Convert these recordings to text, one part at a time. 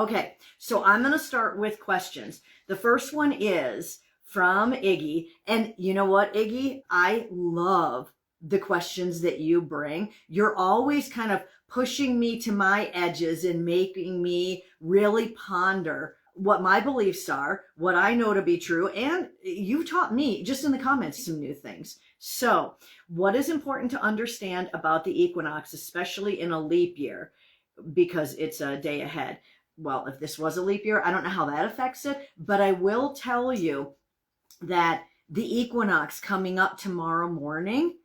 Okay, so I'm going to start with questions. The first one is from Iggy. And you know what, Iggy? I love the questions that you bring. You're always kind of pushing me to my edges and making me really ponder what my beliefs are, what I know to be true. And you've taught me just in the comments some new things. So what is important to understand about the equinox, especially in a leap year, because it's a day ahead? Well, if this was a leap year, I don't know how that affects it, but I will tell you that the equinox coming up tomorrow morning,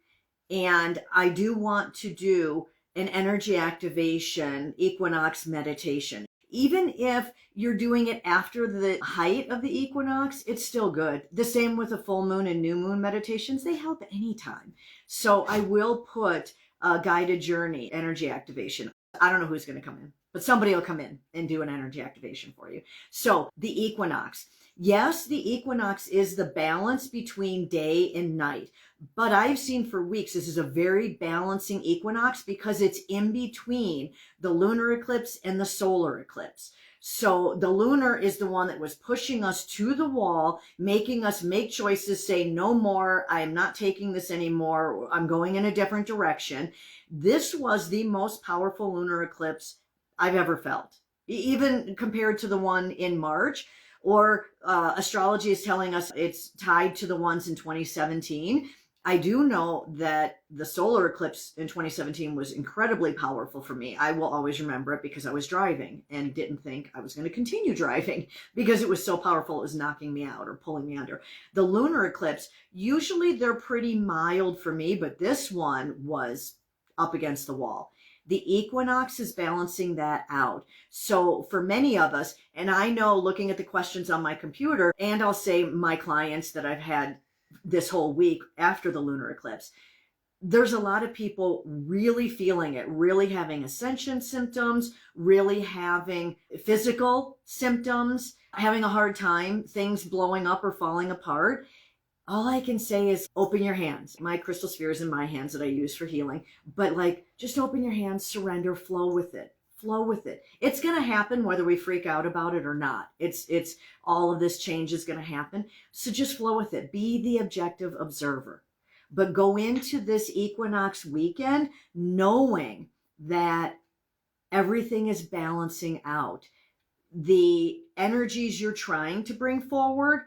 and I do want to do an energy activation equinox meditation. Even if you're doing it after the height of the equinox, it's still good. The same with the full moon and new moon meditations. They help anytime. So I will put a guided journey energy activation. I don't know who's going to come in, but somebody will come in and do an energy activation for you. So the equinox. Yes, the equinox is the balance between day and night. But I've seen for weeks, this is a very balancing equinox because it's in between the lunar eclipse and the solar eclipse. So the lunar is the one that was pushing us to the wall, making us make choices, say, no more, I am not taking this anymore, I'm going in a different direction. This was the most powerful lunar eclipse I've ever felt, even compared to the one in March. Or astrology is telling us it's tied to the ones in 2017. I do know that the solar eclipse in 2017 was incredibly powerful for me. I will always remember it because I was driving and didn't think I was going to continue driving because it was so powerful. It was knocking me out or pulling me under. The lunar eclipse, usually they're pretty mild for me, but this one was up against the wall. The equinox is balancing that out. So for many of us, and I know looking at the questions on my computer, and I'll say my clients that I've had this whole week after the lunar eclipse, there's a lot of people really feeling it, really having ascension symptoms, really having physical symptoms, having a hard time, things blowing up or falling apart. All I can say is open your hands. My crystal sphere is in my hands that I use for healing, but just open your hands, surrender, flow with it. Flow with it. It's going to happen whether we freak out about it or not. It's all of this change is going to happen. So just flow with it. Be the objective observer. But go into this equinox weekend knowing that everything is balancing out. The energies you're trying to bring forward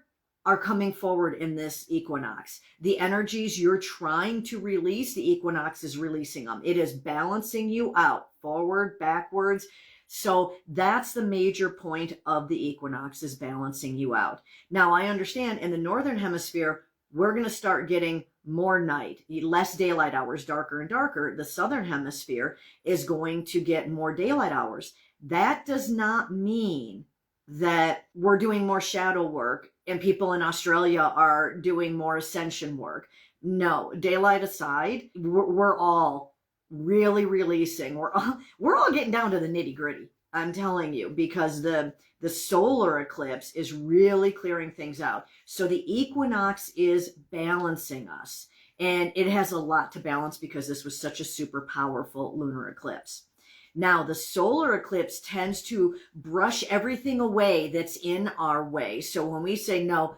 are coming forward in this equinox. The energies you're trying to release, the equinox is releasing them. It is balancing you out, forward, backwards. So that's the major point of the equinox, is balancing you out. Now, I understand in the northern hemisphere, we're going to start getting more night, less daylight hours, darker and darker. The southern hemisphere is going to get more daylight hours. That does not mean that we're doing more shadow work and people in Australia are doing more ascension work. No, daylight aside, we're all really releasing. We're all getting down to the nitty gritty. I'm telling you, because the solar eclipse is really clearing things out. So the equinox is balancing us, and it has a lot to balance because this was such a super powerful lunar eclipse. Now, the solar eclipse tends to brush everything away that's in our way. So when we say, no,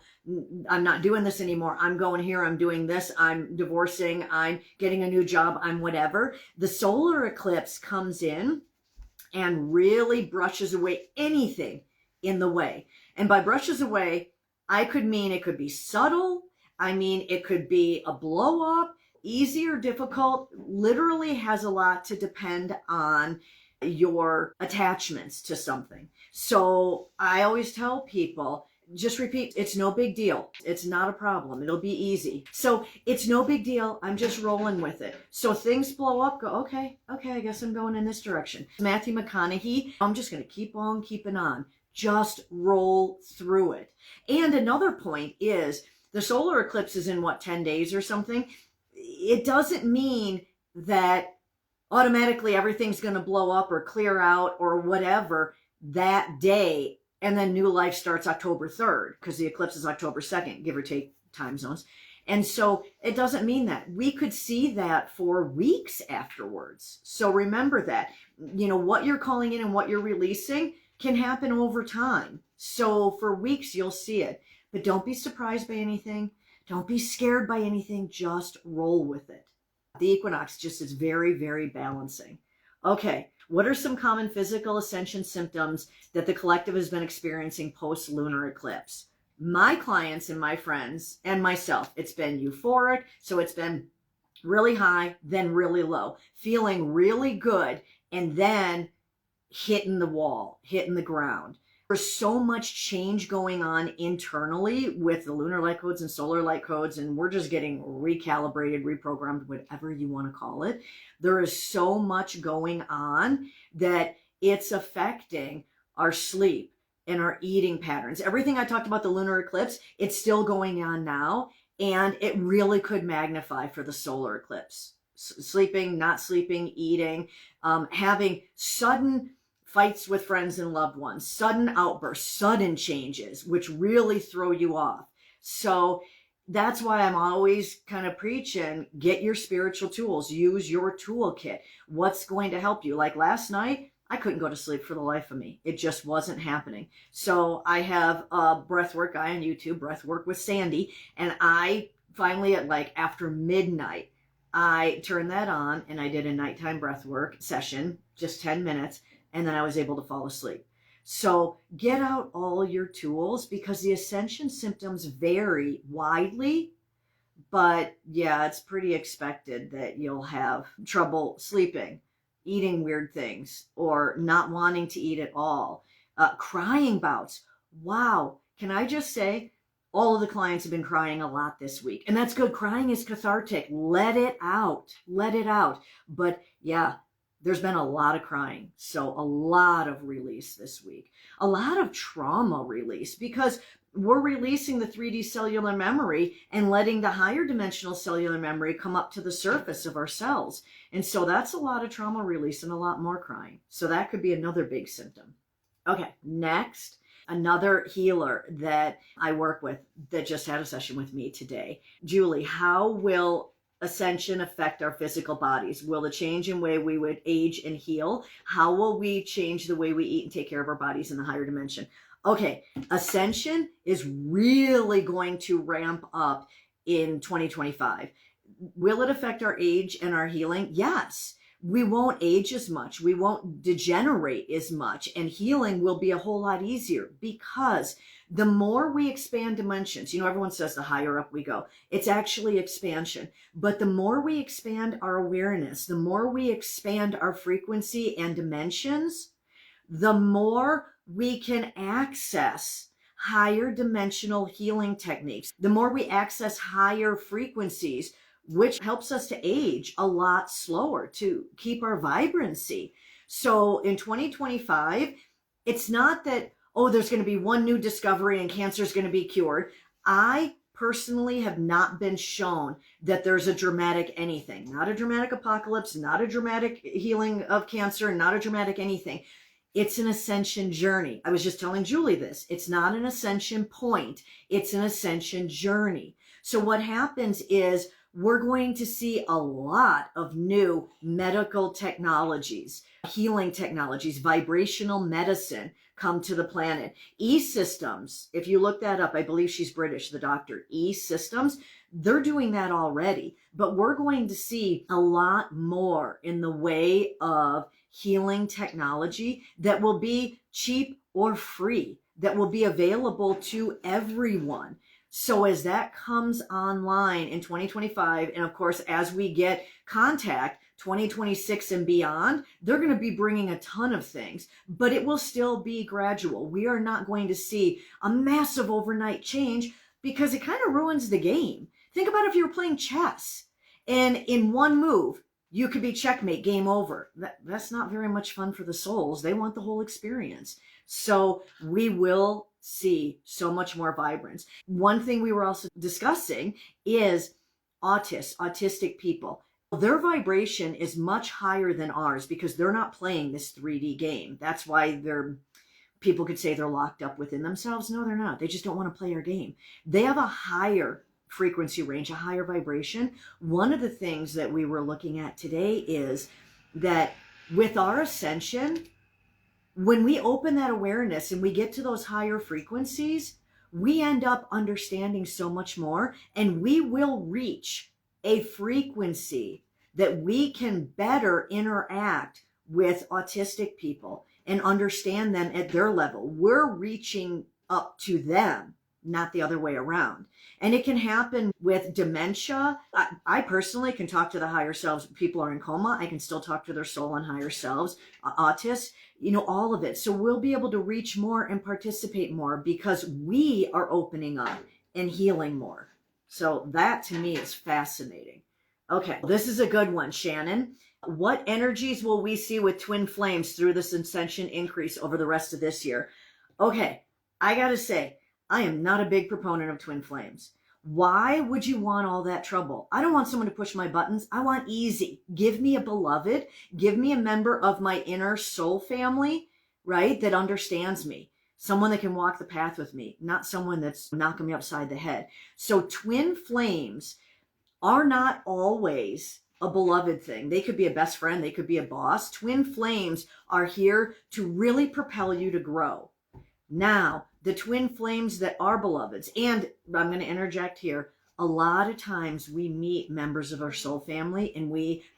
I'm not doing this anymore, I'm going here, I'm doing this, I'm divorcing, I'm getting a new job, I'm whatever, the solar eclipse comes in and really brushes away anything in the way. And by brushes away, I could mean it could be subtle. I mean, it could be a blow up. Easy or difficult literally has a lot to depend on your attachments to something. So I always tell people, just repeat, it's no big deal. It's not a problem. It'll be easy. So it's no big deal. I'm just rolling with it. So things blow up, go, okay, I guess I'm going in this direction. Matthew McConaughey, I'm just going to keep on keeping on. Just roll through it. And another point is the solar eclipse is in 10 days or something. It doesn't mean that automatically everything's going to blow up or clear out or whatever that day, and then new life starts October 3rd, because the eclipse is October 2nd, give or take time zones. And so it doesn't mean that. We could see that for weeks afterwards. So remember that, what you're calling in and what you're releasing, can happen over time. So for weeks, you'll see it. But don't be surprised by anything. Don't be scared by anything. Just roll with it. The equinox just is very, very balancing. Okay, what are some common physical ascension symptoms that the collective has been experiencing post-lunar eclipse? My clients and my friends and myself, it's been euphoric. So it's been really high, then really low, feeling really good, and then hitting the wall, hitting the ground. There's so much change going on internally with the lunar light codes and solar light codes, and we're just getting recalibrated, reprogrammed, whatever you want to call it. There is so much going on that it's affecting our sleep and our eating patterns. Everything I talked about the lunar eclipse, it's still going on now, and it really could magnify for the solar eclipse. Sleeping, not sleeping, eating, having sudden fights with friends and loved ones, sudden outbursts, sudden changes, which really throw you off. So that's why I'm always kind of preaching, get your spiritual tools, use your toolkit. What's going to help you? Like last night, I couldn't go to sleep for the life of me. It just wasn't happening. So I have a breathwork guy on YouTube, Breathwork with Sandy, and I finally after midnight, I turned that on and I did a nighttime breathwork session, just 10 minutes. And then I was able to fall asleep. So get out all your tools because the ascension symptoms vary widely. But yeah, it's pretty expected that you'll have trouble sleeping, eating weird things, or not wanting to eat at all. Crying bouts. Wow. Can I just say, all of the clients have been crying a lot this week. And that's good. Crying is cathartic. Let it out. Let it out. But yeah, there's been a lot of crying. So a lot of release this week. A lot of trauma release because we're releasing the 3D cellular memory and letting the higher dimensional cellular memory come up to the surface of our cells. And so that's a lot of trauma release and a lot more crying. So that could be another big symptom. Okay, next, another healer that I work with that just had a session with me today. Julie, how will Ascension affect our physical bodies? Will the change in way we would age and heal? How will we change the way we eat and take care of our bodies in the higher dimension? Okay, Ascension is really going to ramp up in 2025. Will it affect our age and our healing? Yes. We won't age as much. We won't degenerate as much. And healing will be a whole lot easier because the more we expand dimensions, everyone says the higher up we go. It's actually expansion. But the more we expand our awareness, the more we expand our frequency and dimensions, the more we can access higher dimensional healing techniques. The more we access higher frequencies, which helps us to age a lot slower, to keep our vibrancy. So in 2025, it's not that, there's going to be one new discovery and cancer is going to be cured. I personally have not been shown that there's a dramatic anything, not a dramatic apocalypse, not a dramatic healing of cancer, not a dramatic anything. It's an ascension journey. I was just telling Julie this. It's not an ascension point. It's an ascension journey. So what happens is we're going to see a lot of new medical technologies, healing technologies, vibrational medicine come to the planet. E-Systems, if you look that up, I believe she's British, the doctor, E-Systems, they're doing that already. But we're going to see a lot more in the way of healing technology that will be cheap or free, that will be available to everyone. So as that comes online in 2025, and of course, as we get contact, 2026 and beyond, they're going to be bringing a ton of things, but it will still be gradual. We are not going to see a massive overnight change because it kind of ruins the game. Think about if you were playing chess and in one move, you could be checkmate, game over. That's not very much fun for the souls. They want the whole experience. So we will see so much more vibrance. One thing we were also discussing is autistic people. Their vibration is much higher than ours because they're not playing this 3D game. That's why people could say they're locked up within themselves. No, they're not. They just don't want to play our game. They have a higher frequency range, a higher vibration. One of the things that we were looking at today is that with our ascension, When we open that awareness and we get to those higher frequencies, we end up understanding so much more, and we will reach a frequency that we can better interact with autistic people and understand them at their level. We're reaching up to them, not the other way around. And it can happen with dementia. I personally can talk to the higher selves. People are in coma, I can still talk to their soul and higher selves. Autists, all of it. So we'll be able to reach more and participate more because we are opening up and healing more. So that to me is fascinating. Okay, this is a good one, Shannon. What energies will we see with twin flames through this ascension increase over the rest of this year? Okay, I gotta say, I am not a big proponent of twin flames. Why would you want all that trouble? I don't want someone to push my buttons. I want easy. Give me a beloved. Give me a member of my inner soul family, right, that understands me. Someone that can walk the path with me, not someone that's knocking me upside the head. So twin flames are not always a beloved thing. They could be a best friend. They could be a boss. Twin flames are here to really propel you to grow. Now, the twin flames that are beloveds, and I'm going to interject here, a lot of times we meet members of our soul family and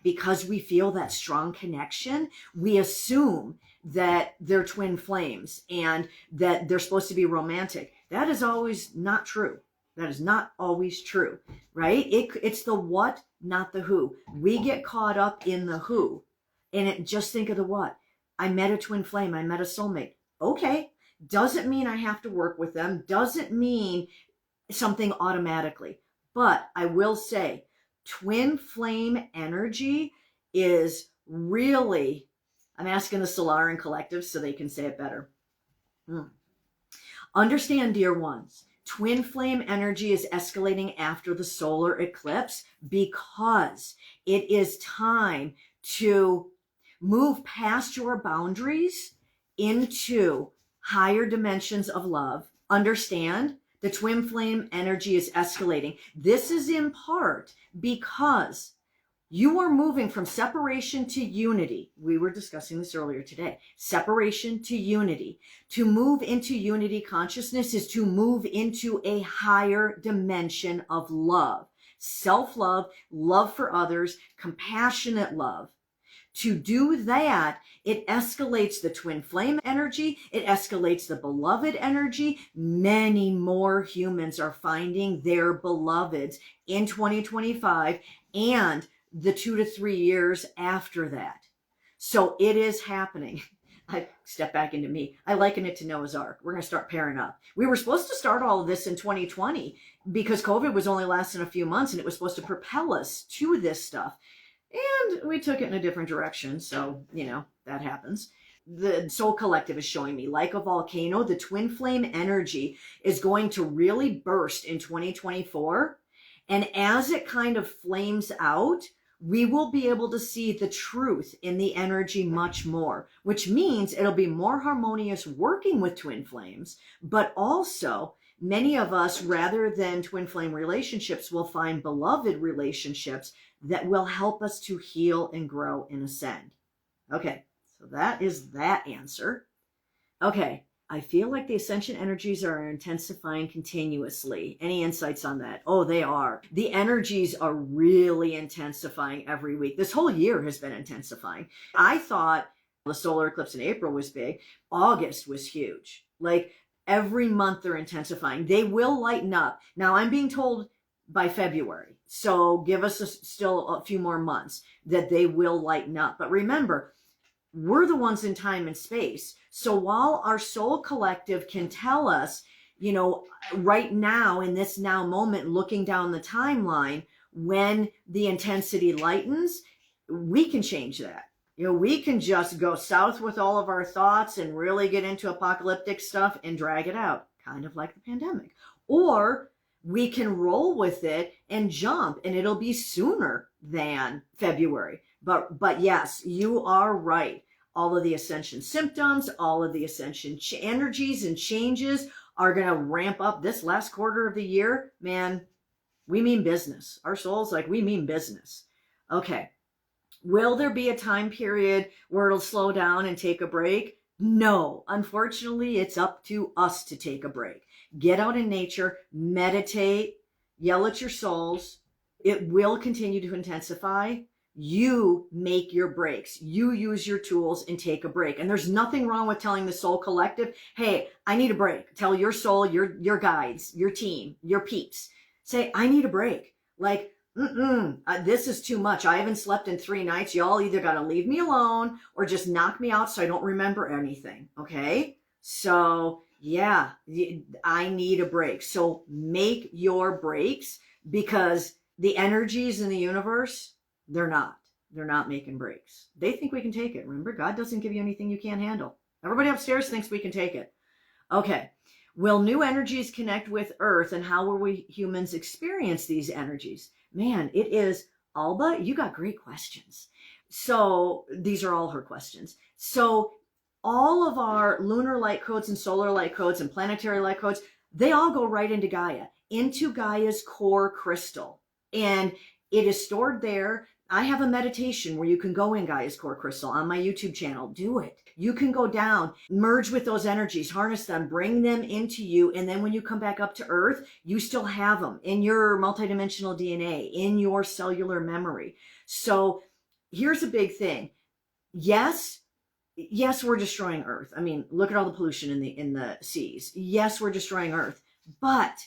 because we feel that strong connection, we assume that they're twin flames and that they're supposed to be romantic. That is always not true. That is not always true, right? It's the what, not the who. We get caught up in the who, and just think of the what. I met a twin flame. I met a soulmate. Okay. Doesn't mean I have to work with them. Doesn't mean something automatically. But I will say, twin flame energy is really, I'm asking the Solaran collective so they can say it better. Understand, dear ones, twin flame energy is escalating after the solar eclipse because it is time to move past your boundaries into higher dimensions of love. Understand, the twin flame energy is escalating. This is in part because you are moving from separation to unity. We were discussing this earlier today. Separation to unity. To move into unity consciousness is to move into a higher dimension of love. Self-love, love for others, compassionate love. To do that, it escalates the twin flame energy. It escalates the beloved energy. Many more humans are finding their beloveds in 2025 and the 2 to 3 years after that. So it is happening. I step back into me. I liken it to Noah's Ark. We're going to start pairing up. We were supposed to start all of this in 2020 because COVID was only lasting a few months and it was supposed to propel us to this stuff. And we took it in a different direction. So, that happens. The Soul Collective is showing me, like a volcano, the twin flame energy is going to really burst in 2024. And as it kind of flames out, we will be able to see the truth in the energy much more, which means it'll be more harmonious working with twin flames, but also many of us, rather than twin flame relationships, will find beloved relationships that will help us to heal and grow and ascend. Okay, so that is that answer. Okay, I feel like the ascension energies are intensifying continuously. Any insights on that? Oh, they are. The energies are really intensifying every week. This whole year has been intensifying. I thought the solar eclipse in April was big. August was huge. Like every month they're intensifying. They will lighten up. Now I'm being told by February. So give us still a few more months that they will lighten up. But remember, we're the ones in time and space. So while our soul collective can tell us, right now in this now moment, looking down the timeline, when the intensity lightens, we can change that. We can just go south with all of our thoughts and really get into apocalyptic stuff and drag it out, kind of like the pandemic. Or we can roll with it and jump, and it'll be sooner than February. But yes, you are right. All of the ascension symptoms, all of the ascension energies and changes are going to ramp up this last quarter of the year. Man, we mean business. Our souls, we mean business. Okay. Will there be a time period where it'll slow down and take a break? No, unfortunately, it's up to us to take a break. Get out in nature, meditate, yell at your souls. It will continue to intensify. You make your breaks. You use your tools and take a break. And there's nothing wrong with telling the soul collective, hey, I need a break. Tell your soul, your guides, your team, your peeps. Say, I need a break. Like, this is too much. I haven't slept in 3 nights. Y'all either got to leave me alone or just knock me out so I don't remember anything. Okay? So, yeah, I need a break. So make your breaks, because the energies in the universe, they're not making breaks. They think we can take it. Remember, God doesn't give you anything you can't handle. Everybody upstairs thinks we can take it. Okay. Will new energies connect with Earth, and how will we humans experience these energies? Man, it is, Alba, you got great questions. So these are all her questions. So all of our lunar light codes and solar light codes and planetary light codes, they all go right into Gaia, into Gaia's core crystal. And it is stored there. I have a meditation where you can go in Gaia's core crystal on my YouTube channel. Do it. You can go down, merge with those energies, harness them, bring them into you. And then when you come back up to Earth, you still have them in your multidimensional DNA, in your cellular memory. So here's a big thing. Yes, we're destroying Earth. I mean, look at all the pollution in the seas. Yes, we're destroying Earth, but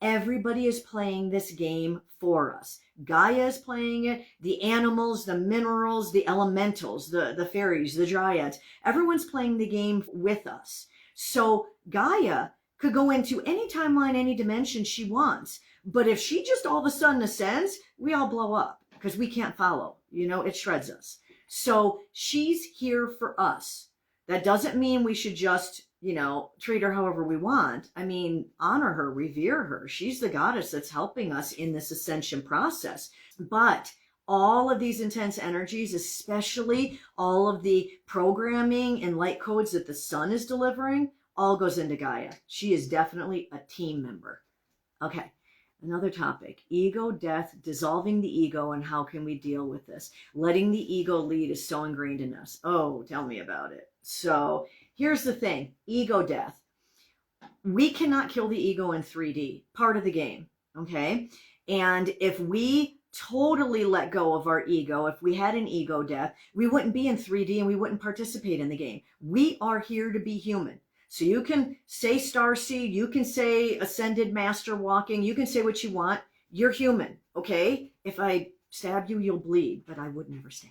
everybody is playing this game for us. Gaia is playing it. The animals, the minerals, the elementals, the fairies, the dryads, everyone's playing the game with us. So Gaia could go into any timeline, any dimension she wants. But if she just all of a sudden ascends, we all blow up because we can't follow. It shreds us. So she's here for us. That doesn't mean we should just treat her however we want. I mean, honor her, revere her. She's the goddess that's helping us in this ascension process. But all of these intense energies, especially all of the programming and light codes that the sun is delivering, all goes into Gaia. She is definitely a team member. Okay. Another topic, ego death, dissolving the ego, and how can we deal with this? Letting the ego lead is so ingrained in us. Oh, tell me about it. So here's the thing, ego death. We cannot kill the ego in 3D, part of the game, okay? And if we totally let go of our ego, if we had an ego death, we wouldn't be in 3D and we wouldn't participate in the game. We are here to be human. So you can say starseed, you can say ascended master walking, you can say what you want. You're human, okay? If I stab you, you'll bleed, but I would never stab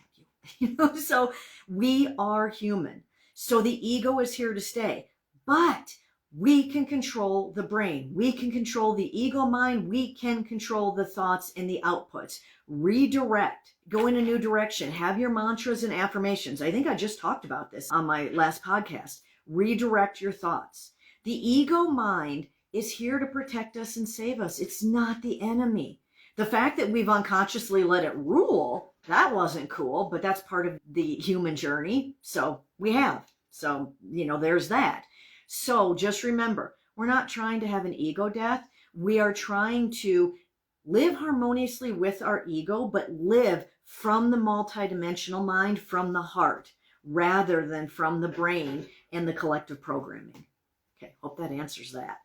you. So we are human. So the ego is here to stay, but we can control the brain. We can control the ego mind. We can control the thoughts and the outputs. Redirect, go in a new direction, have your mantras and affirmations. I think I just talked about this on my last podcast. Redirect your thoughts. The ego mind is here to protect us and save us. It's not the enemy. The fact that we've unconsciously let it rule, that wasn't cool, but that's part of the human journey. So we have. So, there's that. So just remember, we're not trying to have an ego death. We are trying to live harmoniously with our ego, but live from the multidimensional mind, from the heart, rather than from the brain and the collective programming. Okay, hope that answers that.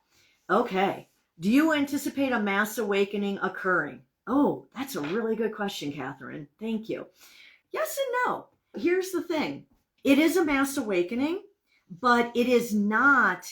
Okay, do you anticipate a mass awakening occurring? Oh, that's a really good question, Catherine. Thank you. Yes and no. Here's the thing. It is a mass awakening, but it is not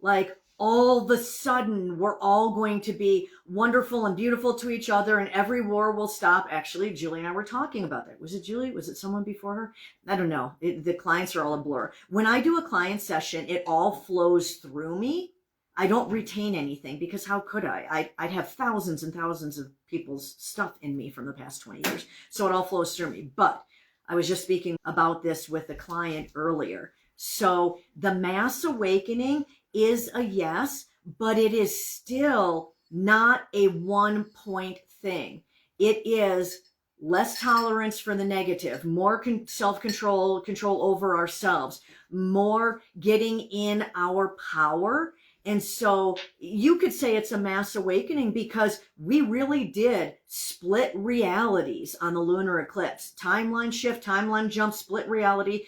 like all of a sudden we're all going to be wonderful and beautiful to each other and every war will stop. Actually, Julie and I were talking about that. Was it Julie? Was it someone before her? I don't know. The clients are all a blur. When I do a client session, it all flows through me. I don't retain anything because how could I? I'd have thousands and thousands of people's stuff in me from the past 20 years. So it all flows through me. But I was just speaking about this with a client earlier. So the mass awakening is a yes, but it is still not a 1 point thing. It is less tolerance for the negative, more self-control, control over ourselves, more getting in our power. And so you could say it's a mass awakening because we really did split realities on the lunar eclipse. Timeline shift, timeline jump, split reality.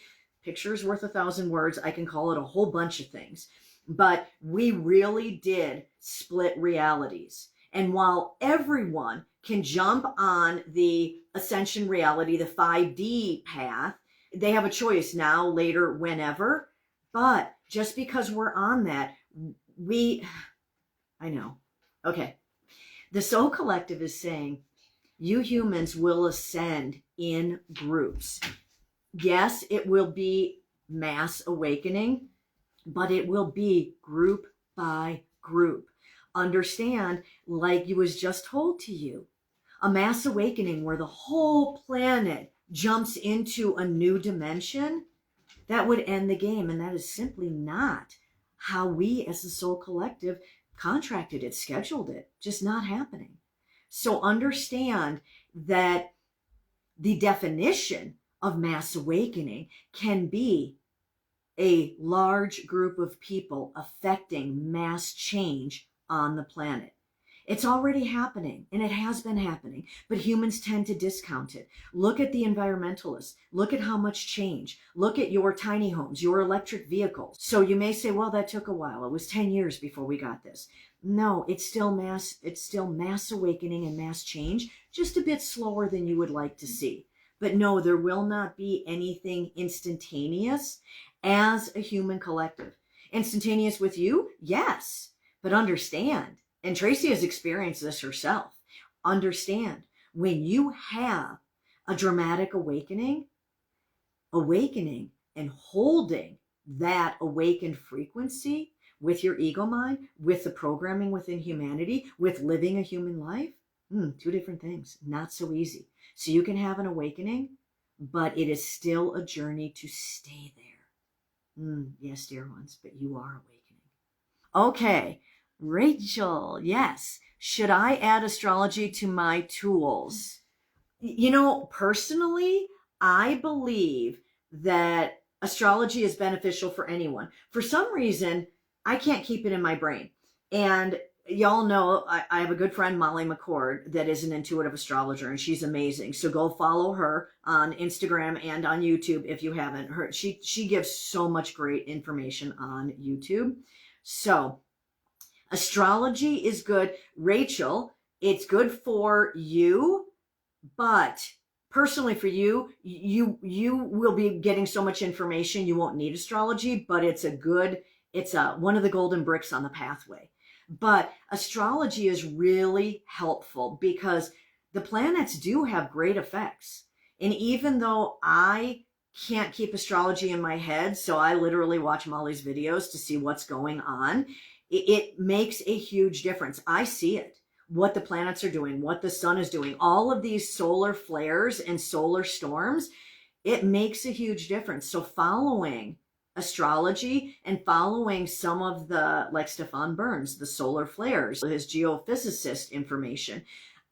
picture's worth 1,000 words. I can call it a whole bunch of things. But we really did split realities. And while everyone can jump on the Ascension reality, the 5D path, they have a choice now, later, whenever. But just because we're on that, I know. Okay. The Soul Collective is saying, you humans will ascend in groups. Yes, it will be mass awakening, but it will be group by group. Understand, like it was just told to you, a mass awakening where the whole planet jumps into a new dimension, that would end the game. And that is simply not how we as the Soul Collective contracted it, scheduled it, just not happening. So understand that the definition of mass awakening can be a large group of people affecting mass change on the planet. It's already happening, and it has been happening, but humans tend to discount it. Look at the environmentalists. Look at how much change. Look at your tiny homes, your electric vehicles. So you may say, well, that took a while. It was 10 years before we got this. No, it's still mass awakening and mass change, just a bit slower than you would like to see. But no, there will not be anything instantaneous as a human collective. Instantaneous with you? Yes. But understand, and Tracy has experienced this herself, understand, when you have a dramatic awakening and holding that awakened frequency with your ego mind, with the programming within humanity, with living a human life, two different things, not so easy. So you can have an awakening, but it is still a journey to stay there. Yes, dear ones, but you are awakening. Okay, Rachel, yes. Should I add astrology to my tools? You know, personally, I believe that astrology is beneficial for anyone. For some reason, I can't keep it in my brain. And y'all know I have a good friend, Molly McCord, that is an intuitive astrologer, and she's amazing. So go follow her on Instagram and on YouTube if you haven't heard. She gives so much great information on YouTube. So astrology is good. Rachel, it's good for you, but personally for you, you will be getting so much information, you won't need astrology, but it's one of the golden bricks on the pathway. But astrology is really helpful because the planets do have great effects. And even though I can't keep astrology in my head, so I literally watch Molly's videos to see what's going on, it makes a huge difference. I see it, what the planets are doing, what the sun is doing, all of these solar flares and solar storms, it makes a huge difference. So following astrology and following some of the, like Stefan Burns, the solar flares, his geophysicist information,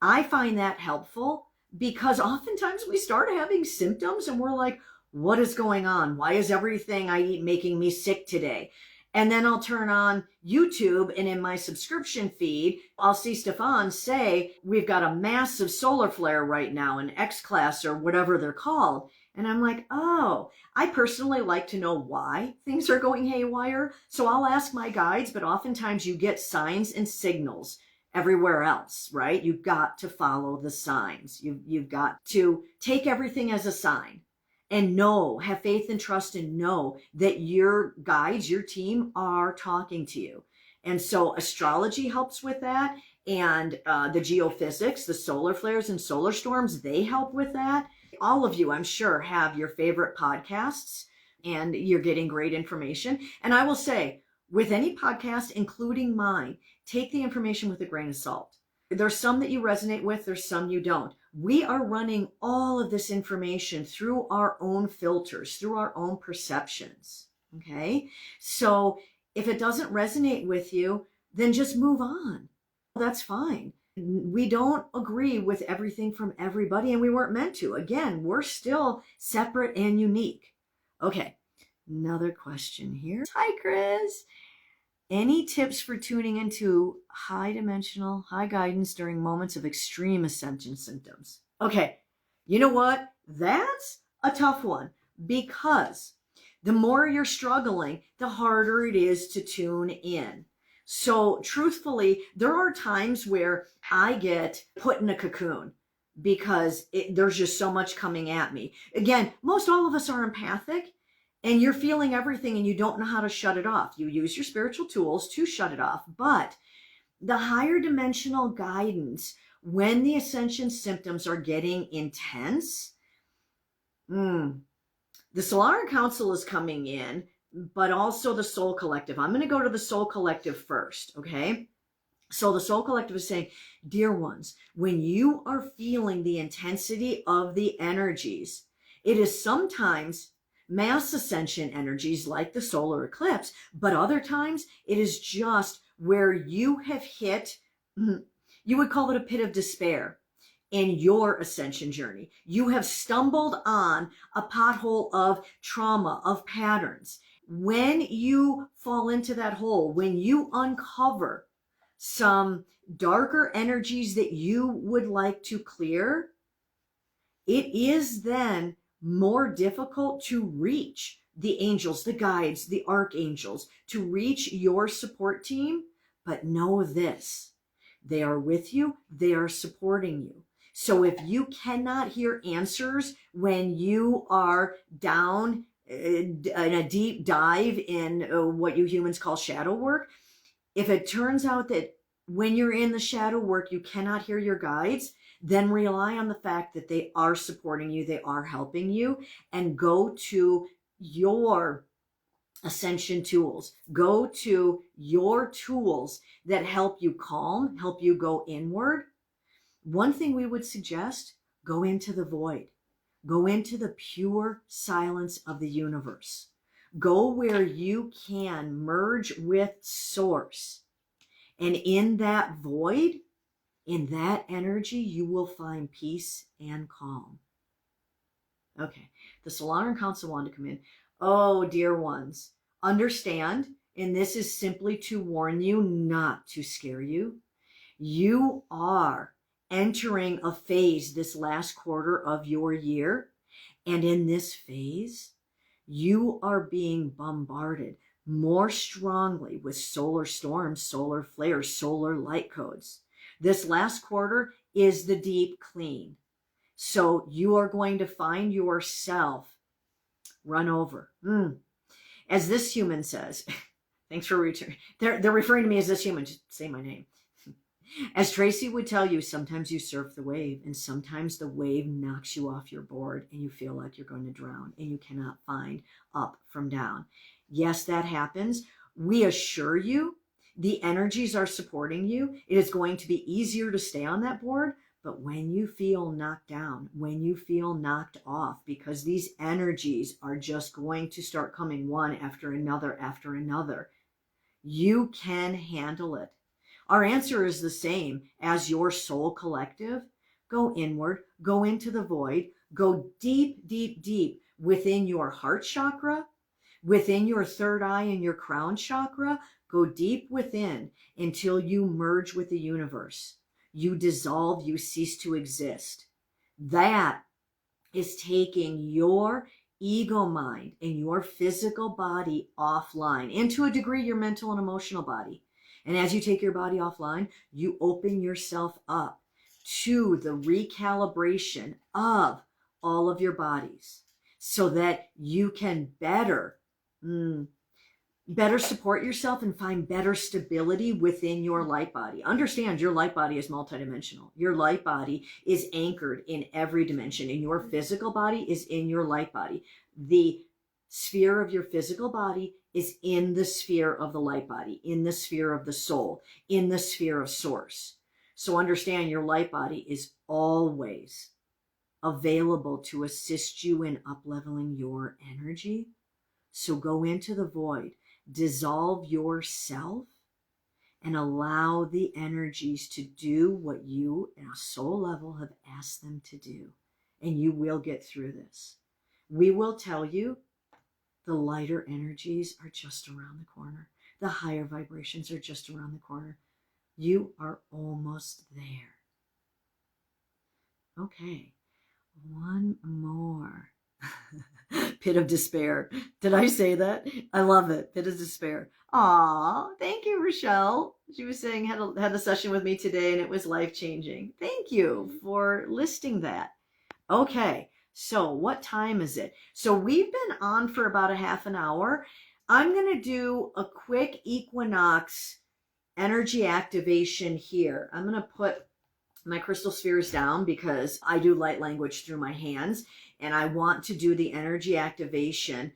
I find that helpful because oftentimes we start having symptoms and we're like, what is going on? Why is everything I eat making me sick today? And then I'll turn on YouTube, and in my subscription feed, I'll see Stefan say, we've got a massive solar flare right now, an X-class or whatever they're called. And I'm like, oh, I personally like to know why things are going haywire. So I'll ask my guides, but oftentimes you get signs and signals everywhere else, right? You've got to follow the signs. You've got to take everything as a sign and have faith and trust and know that your guides, your team are talking to you. And so astrology helps with that. And the geophysics, the solar flares and solar storms, they help with that. All of you, I'm sure, have your favorite podcasts and you're getting great information. And I will say, with any podcast, including mine, take the information with a grain of salt. There's some that you resonate with, there's some you don't. We are running all of this information through our own filters, through our own perceptions, okay? So if it doesn't resonate with you, then just move on. That's fine. We don't agree with everything from everybody, and we weren't meant to. Again, we're still separate and unique. Okay, another question here. Hi, Chris. Any tips for tuning into high dimensional, high guidance during moments of extreme ascension symptoms? Okay, you know what? That's a tough one because The more you're struggling, the harder it is to tune in. So truthfully, there are times where I get put in a cocoon because there's just so much coming at me. Again, most all of us are empathic, and you're feeling everything and you don't know how to shut it off. You use your spiritual tools to shut it off. But the higher dimensional guidance, when the ascension symptoms are getting intense, the Solaran Council is coming in, but also the Soul Collective. I'm going to go to the Soul Collective first, okay? So the Soul Collective is saying, dear ones, when you are feeling the intensity of the energies, it is sometimes mass ascension energies like the solar eclipse, but other times it is just where you have hit, you would call it a pit of despair in your ascension journey. You have stumbled on a pothole of trauma, of patterns. When you fall into that hole, when you uncover some darker energies that you would like to clear, it is then more difficult to reach the angels, the guides, the archangels, to reach your support team. But know this, they are with you, they are supporting you. So if you cannot hear answers when you are down in a deep dive in what you humans call shadow work, if it turns out that when you're in the shadow work, you cannot hear your guides, then rely on the fact that they are supporting you, they are helping you, and go to your ascension tools. Go to your tools that help you calm, help you go inward. One thing we would suggest, go into the void. Go into the pure silence of the universe. Go where you can merge with source. And in that void, in that energy, you will find peace and calm. Okay, the Solaran Council wanted to come in. Oh, dear ones, understand, and this is simply to warn you, not to scare you. You are entering a phase this last quarter of your year, and in this phase, you are being bombarded more strongly with solar storms, solar flares, solar light codes. This last quarter is the deep clean. So you are going to find yourself run over. As this human says, thanks for returning. They're referring to me as this human. Just say my name. As Tracy would tell you, sometimes you surf the wave, and sometimes the wave knocks you off your board and you feel like you're going to drown and you cannot find up from down. Yes, that happens. We assure you the energies are supporting you. It is going to be easier to stay on that board, but when you feel knocked down, when you feel knocked off, because these energies are just going to start coming one after another, you can handle it. Our answer is the same as your soul collective. Go inward, go into the void, go deep, deep, deep within your heart chakra, within your third eye and your crown chakra. Go deep within until you merge with the universe. You dissolve, you cease to exist. That is taking your ego mind and your physical body offline, and to a degree your mental and emotional body. And as you take your body offline, you open yourself up to the recalibration of all of your bodies so that you can better support yourself and find better stability within your light body. Understand, your light body is multidimensional. Your light body is anchored in every dimension, and your physical body is in your light body. The sphere of your physical body is in the sphere of the light body, in the sphere of the soul, in the sphere of source. So understand, your light body is always available to assist you in up-leveling your energy. So go into the void, dissolve yourself, and allow the energies to do what you, at a soul level, have asked them to do. And you will get through this. We will tell you the lighter energies are just around the corner. The higher vibrations are just around the corner. You are almost there. Okay, one more. Pit of despair. Did I say that? I love it. Pit of despair. Aw, thank you, Rochelle. She was saying had a session with me today and it was life-changing. Thank you for listing that. Okay, so what time is it? So we've been on for about a half an hour. I'm going to do a quick equinox energy activation here. I'm going to put my crystal spheres down because I do light language through my hands and I want to do the energy activation.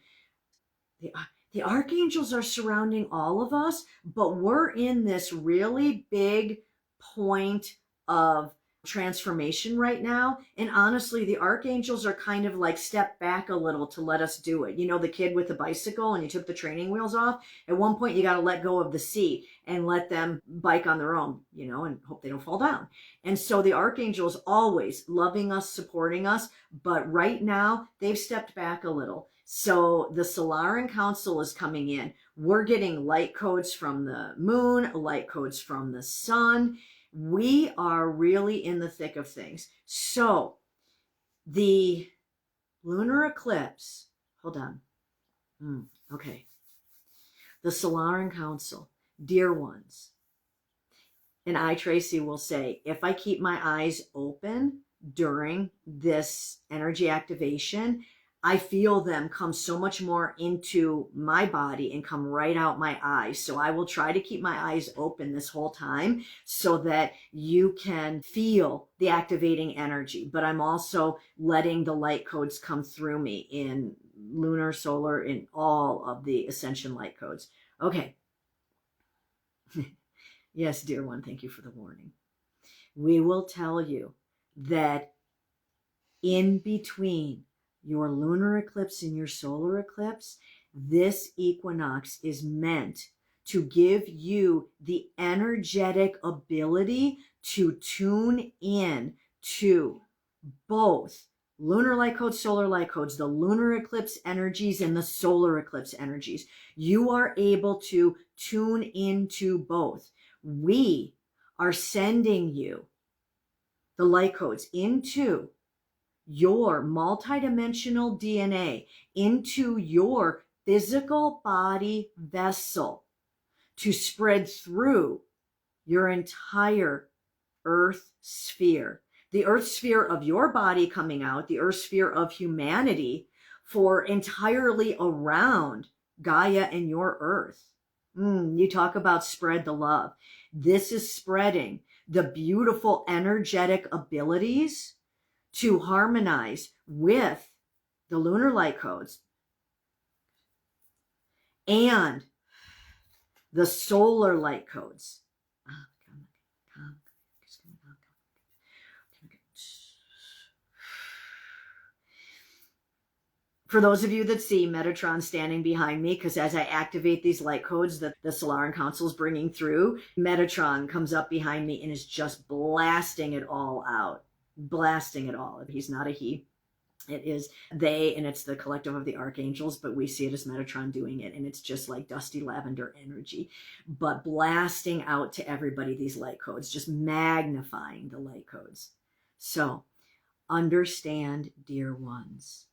The archangels are surrounding all of us, but we're in this really big point of transformation right now. And honestly, the archangels are kind of like step back a little to let us do it. You know, the kid with the bicycle and you took the training wheels off. At one point, you got to let go of the seat and let them bike on their own, you know, and hope they don't fall down. And so the archangels always loving us, supporting us. But right now, they've stepped back a little. So the Solaran Council is coming in. We're getting light codes from the moon, light codes from the sun. We are really in the thick of things. So the lunar eclipse, hold on. Okay. The Solaran Council, dear ones, and I, Tracy, will say, if I keep my eyes open during this energy activation, I feel them come so much more into my body and come right out my eyes. So I will try to keep my eyes open this whole time so that you can feel the activating energy. But I'm also letting the light codes come through me in lunar, solar, in all of the Ascension light codes. Okay. Yes, dear one, thank you for the warning. We will tell you that in between your lunar eclipse and your solar eclipse, this equinox is meant to give you the energetic ability to tune in to both lunar light codes, solar light codes, the lunar eclipse energies and the solar eclipse energies. You are able to tune into both. We are sending you the light codes into your multidimensional DNA, into your physical body vessel to spread through your entire earth sphere. The earth sphere of your body coming out, the earth sphere of humanity for entirely around Gaia and your earth. You talk about spread the love. This is spreading the beautiful energetic abilities to harmonize with the lunar light codes and the solar light codes. For those of you that see Metatron standing behind me, because as I activate these light codes that the Solaran Council is bringing through, Metatron comes up behind me and is just blasting it all out. Blasting it all. He's not a he. It is they, and it's the collective of the archangels, but we see it as Metatron doing it, and it's just like dusty lavender energy, but blasting out to everybody these light codes, just magnifying the light codes. So understand, dear ones,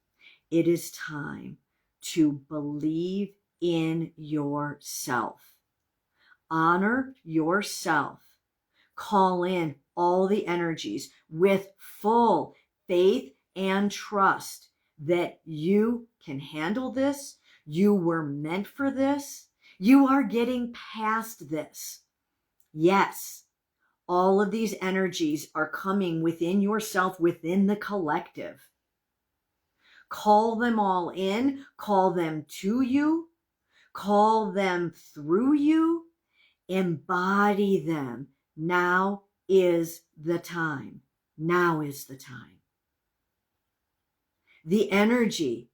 it is time to believe in yourself. Honor yourself. Call in all the energies with full faith and trust that you can handle this. You were meant for this. You are getting past this. Yes, all of these energies are coming within yourself, within the collective. Call them all in, call them to you, call them through you, embody them. Now is the time. Now is the time. The energy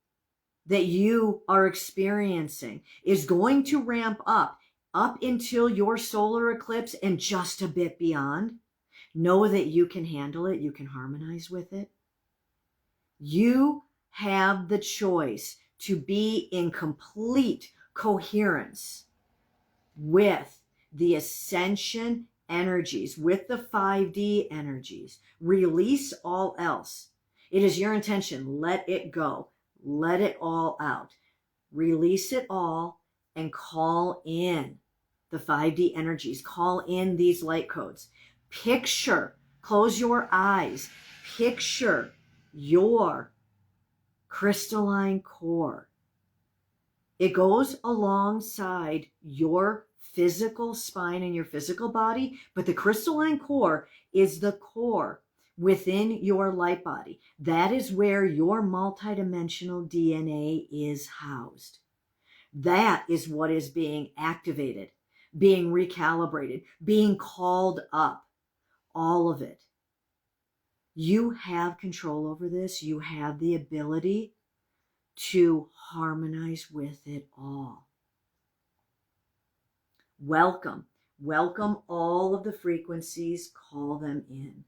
that you are experiencing is going to ramp up until your solar eclipse and just a bit beyond. Know that you can handle it. You can harmonize with it. You have the choice to be in complete coherence with the Ascension energies, with the 5D energies. Release all else. It is your intention. Let it go. Let it all out. Release it all and call in the 5D energies. Call in these light codes. Picture, close your eyes. Picture your crystalline core. It goes alongside your physical spine and your physical body, but the crystalline core is the core within your light body. That is where your multidimensional DNA is housed. That is what is being activated, being recalibrated, being called up. All of it. You have control over this. You have the ability to harmonize with it all. Welcome. Welcome all of the frequencies. Call them in.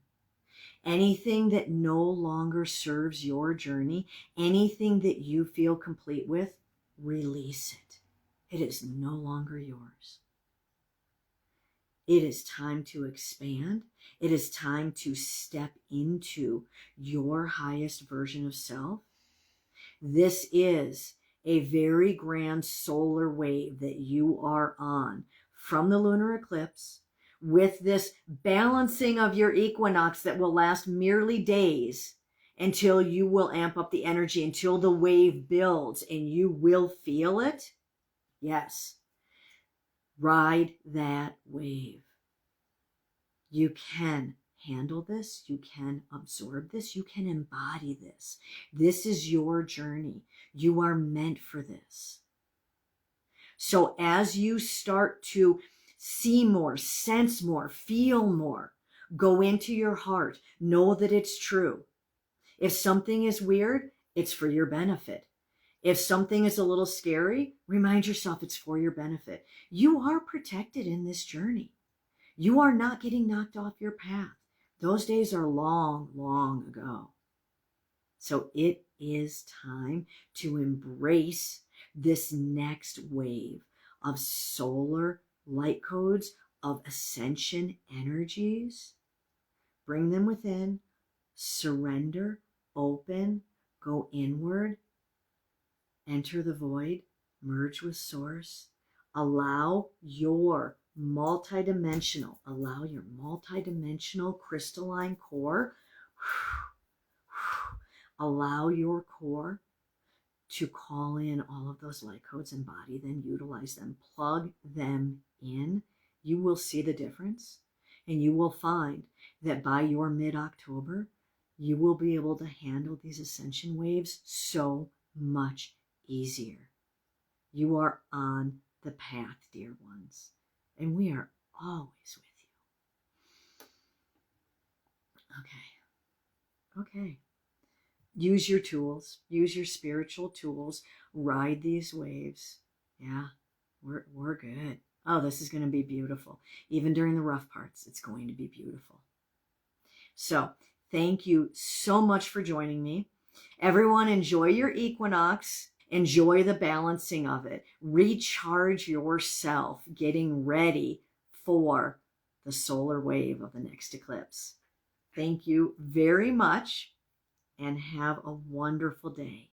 Anything that no longer serves your journey, anything that you feel complete with, release it. It is no longer yours. It is time to expand. It is time to step into your highest version of self. This is a very grand solar wave that you are on from the lunar eclipse, with this balancing of your equinox that will last merely days until you will amp up the energy, until the wave builds and you will feel it. Yes. Ride that wave. You can handle this. You can absorb this. You can embody this. This is your journey. You are meant for this. So as you start to see more, sense more, feel more, go into your heart. Know that it's true. If something is weird, it's for your benefit. If something is a little scary, remind yourself it's for your benefit. You are protected in this journey. You are not getting knocked off your path. Those days are long, long ago. So it is time to embrace this next wave of solar light codes, of ascension energies. Bring them within, surrender, open, go inward, enter the void, merge with source, allow your multidimensional crystalline core, allow your core to call in all of those light codes, embody them, utilize them, plug them in. You will see the difference, and you will find that by your mid-October, you will be able to handle these ascension waves so much easier. You are on the path, dear ones, and we are always with you. Okay. Use your tools. Use your spiritual tools. Ride these waves. Yeah, we're good. Oh, this is going to be beautiful. Even during the rough parts, it's going to be beautiful. So, thank you so much for joining me. Everyone, enjoy your equinox. Enjoy the balancing of it. Recharge yourself, getting ready for the solar wave of the next eclipse. Thank you very much, and have a wonderful day.